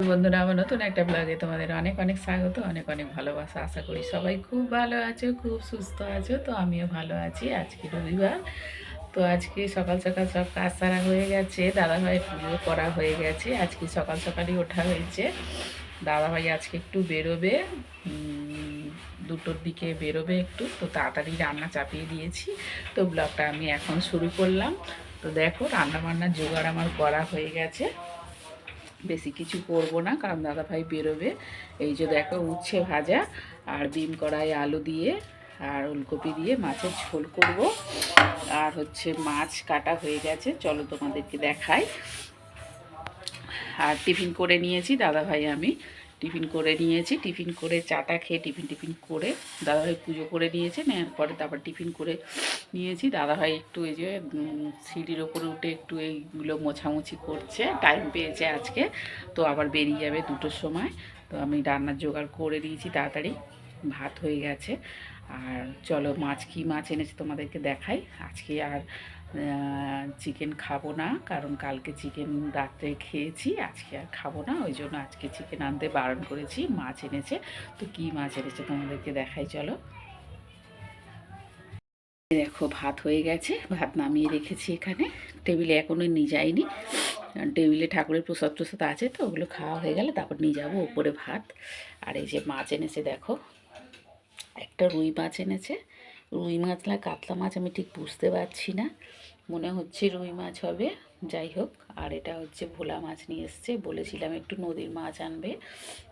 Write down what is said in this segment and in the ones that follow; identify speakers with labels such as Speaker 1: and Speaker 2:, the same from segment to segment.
Speaker 1: বন্ধুরা, আমার নতুন একটা ব্লগে তোমাদের অনেক অনেক স্বাগত, অনেক অনেক ভালোবাসা। আশা করি সবাই খুব ভালো আছো, খুব সুস্থ আছো। তো আমিও ভালো আছি। আজকে রবিবার, তো আজকে সকাল সকাল সব কাজ সারা হয়ে গেছে। দাদাভাই পুজো করা হয়ে গেছে। আজকে সকাল সকালই ওঠা হয়েছে। দাদাভাই আজকে একটু বেরোবে, 2টোর দিকে বেরোবে একটু, তো তাড়াতাড়ি রান্না চাপিয়ে দিয়েছি। তো ব্লগটা আমি এখন শুরু করলাম। তো দেখো, রান্না বান্নার জোগাড় আমার করা হয়ে গেছে। বেশি কিছু করব না, কারণ দাদাভাই বেরোবে। এই যে দেখো, উচ্ছে ভাজা আর ডিম কড়াই আলু দিয়ে আর ওলকপি দিয়ে মাছের ঝোল করব। আর হচ্ছে মাছ কাটা হয়ে গেছে, চলো তোমাদেরকে দেখাই। আর টিফিন করে নিয়েছি দাদাভাই, আমি টিফিন করে নিয়েছি। টিফিন করে চাটা খেয়ে টিফিন করে দাদাভাই পুজো করে নিয়েছে, নেওয়ার পরে তারপর টিফিন করে নিয়েছি। দাদাভাই একটু এই যে সিঁড়ির ওপরে উঠে একটু এইগুলো মোছামুছি করছে, টাইম পেয়েছে আজকে। তো আবার বেরিয়ে যাবে 2টোর সময়। তো আমি রান্নার জোগাড় করে দিয়েছি তাড়াতাড়ি, ভাত হয়ে গেছে। আর চলো, কী মাছ এনেছে তোমাদেরকে দেখাই। আজকে আর চিকেন খাবো না, কারণ কালকে চিকেন রাত্রে খেয়েছি, আজকে আর খাবো না। ওই জন্য আজকে চিকেন আনতে বারণ করেছি। মাছ এনেছে, তো কী মাছ এনেছে তোমাদেরকে দেখাই, চলো। দেখো, ভাত হয়ে গেছে, ভাত নামিয়ে রেখেছি এখানে। টেবিলে এখনও নিয়ে যাইনি, টেবিলে ঠাকুরের প্রসাদ প্রসাদ আছে, তো ওগুলো খাওয়া হয়ে গেলে তারপর নিয়ে যাবো উপরে ভাত। আর এই যে মাছ এনেছে দেখো, একটা রুই মাছ এনেছে। রুই মাছ না কাতলা মাছ আমি ঠিক বুঝতে পারছি না, মনে হচ্ছে রুই মাছ হবে। যাই হোক, আর এটা হচ্ছে ভোলা মাছ নিয়ে এসছে। বলেছিলাম একটু নদীর মাছ আনবে,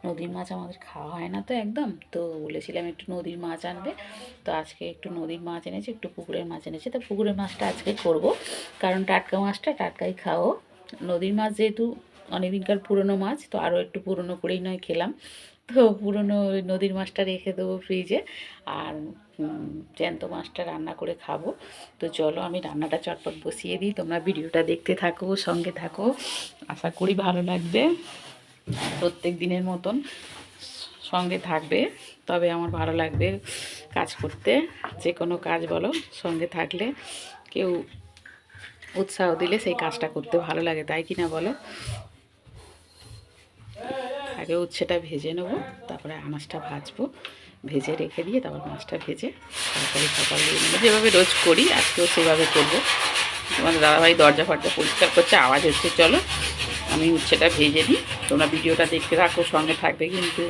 Speaker 1: নদীর মাছ আমাদের খাওয়া হয় না তো একদম, তো বলেছিলাম একটু নদীর মাছ আনবে। তো আজকে একটু নদীর মাছ এনেছে, একটু পুকুরের মাছ এনেছে। তো পুকুরের মাছটা আজকে করব, কারণ টাটকা মাছটা টাটকাই খাও। নদীর মাছ যেহেতু অনেকদিনকার পুরনো মাছ, তো আরও একটু পুরনো করেই নয় খেলাম। তো পুরনো নদীর মাছটা রেখে দেবো ফ্রিজে, আর জ্যান্ত মাছটা রান্না করে খাবো। তো চলো, আমি রান্নাটা চটপট বসিয়ে দিই, তোমরা ভিডিওটা দেখতে থাকো, সঙ্গে থাকো। আশা করি ভালো লাগবে, প্রত্যেক দিনের মতন সঙ্গে থাকবে, তবে আমার ভালো লাগবে কাজ করতে। যে কোনো কাজ বলো, সঙ্গে থাকলে কেউ উৎসাহ দিলে সেই কাজটা করতে ভালো লাগে, তাই কি না বলো। আগে উচ্ছেটা ভেজে নেবো, তারপরে আনাজটা ভাজবো, ভেজে রেখে দিয়ে তারপর মাছটা ভেজে তারপরে সকাল দিয়ে নেবো, যেভাবে রোজ করি আজকেও সেভাবে করবো। তোমাদের দাদাভাই দরজা ফরজা পরিষ্কার করছে, আওয়াজ হচ্ছে। চলো, আমি উচ্ছেটা ভেজে নিই, তোমরা ভিডিওটা দেখতে থাকো, সঙ্গে থাকবে কিন্তু।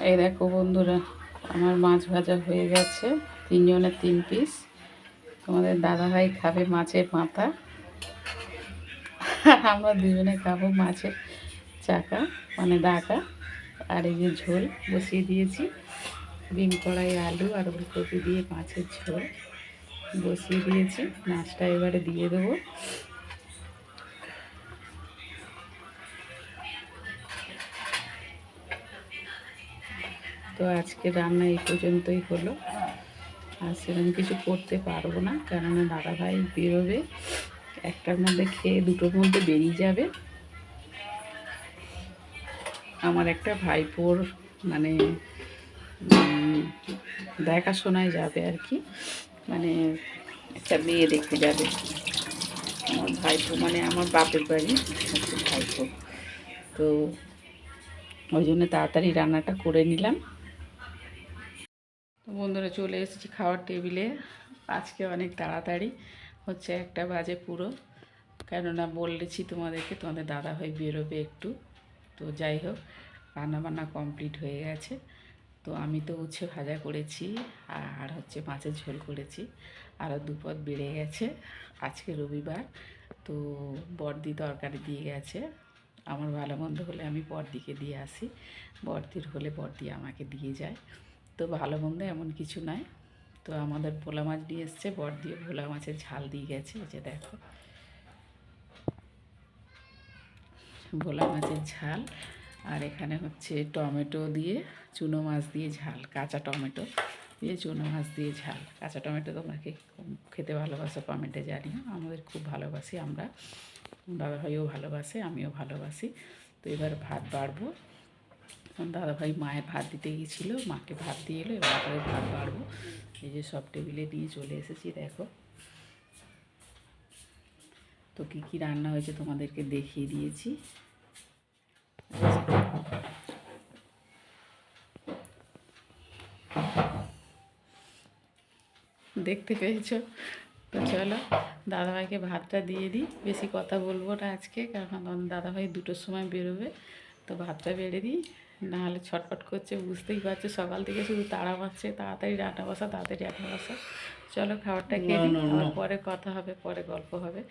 Speaker 1: এই দেখো বন্ধুরা, আমার মাছ ভাজা হয়ে গেছে, 3 জনের 3 পিস। তোমাদের দাদাভাই খাবে মাছের মাথা, আর আমরা 2জনে খাবো মাছের চাকা, মানে ডাকা। আর এই যে ঝোল বসিয়ে দিয়েছি, ডিম কড়াই আলু আর ওলকপি দিয়ে মাছের ঝোল বসিয়ে দিয়েছি। মাছটা এবারে দিয়ে দেবো। তো আজকে রান্না এই পর্যন্তই হলো, আর সেরকম কিছু করতে পারবো না, কেননা দাদাভাই বেরোবে, 1টার মধ্যে খেয়ে 2টোর মধ্যে বেরিয়ে যাবে। আমার একটা ভাইপোর মানে দেখাশোনায় যাবে আর কি, মানে একটা মেয়ে দেখতে যাবে। আমার ভাইপো মানে আমার বাপের বাড়ি হচ্ছে ভাইপো। তো ওই জন্য তাড়াতাড়ি রান্নাটা করে নিলাম। তো বন্ধুরা, চলে এসেছি খাওয়ার টেবিলে। আজকে অনেক তাড়াতাড়ি হচ্ছে, 1টা বাজে পুরো, কেননা বলেছি তোমাদেরকে তোমাদের দাদাভাই বেরোবে একটু। তো যাই হোক, রান্নাবান্না কমপ্লিট হয়ে গেছে। তো আমি তো উচ্ছে ভাজা করেছি, আর হচ্ছে মাছের ঝোল করেছি, আরও 2 পদ বেড়ে গেছে। আজকে রবিবার, তো বড়দি তরকারি দিয়ে গেছে। আমার ভালো মন্দ হলে আমি বড়দিকে দিয়ে আসি, বড়দির হলে বড়দি আমাকে দিয়ে যায়। তো ভালো মন্দ এমন কিছু নয়, তো আমাদের ভোলা মাছ নিয়ে এসছে, বর দিয়ে ভোলা মাছের ঝাল দিয়ে গেছে। এই যে দেখো, ভোলা মাছের ঝাল। আর এখানে হচ্ছে টমেটো দিয়ে চুনো মাছ দিয়ে ঝাল, কাঁচা টমেটো দিয়ে চুনো মাছ দিয়ে ঝাল। কাঁচা টমেটো তোমরা কে খেতে ভালোবাসো কমেন্টে জানিও, আমাদের খুব ভালোবাসি আমরা, দাদাভাইও ভালোবাসে, আমিও ভালোবাসি। তো এবার ভাত বাড়বো। দাদাভাই মায়ের ভাত দিতে গিয়েছিলো, মাকে ভাত দিয়ে এলো, এবার করে ভাত বাড়বো। এই যে সব টেবিলে নিয়ে চলে এসেছি, দেখো। তো কী কী রান্না হয়েছে তোমাদেরকে দেখিয়ে দিয়েছি। দেখতে পেয়েছো? তো চলো দাদাভাইকে ভাতটা দিয়ে দিই। বেশি কথা বলবো না আজকে, কারণ দাদাভাই 2টোর সময় বেরোবে। তো ভাতটা বেড়ে দিই, নাহলে ছটফট করছে, বুঝতেই পারছো। সকাল থেকে শুধু তাড়া মারছে, তাড়াতাড়ি রান্না বসা, তাড়াতাড়ি রান্না বসা। চলো খাবারটা খেয়ে দিই, আবার পরে কথা হবে, পরে গল্প হবে।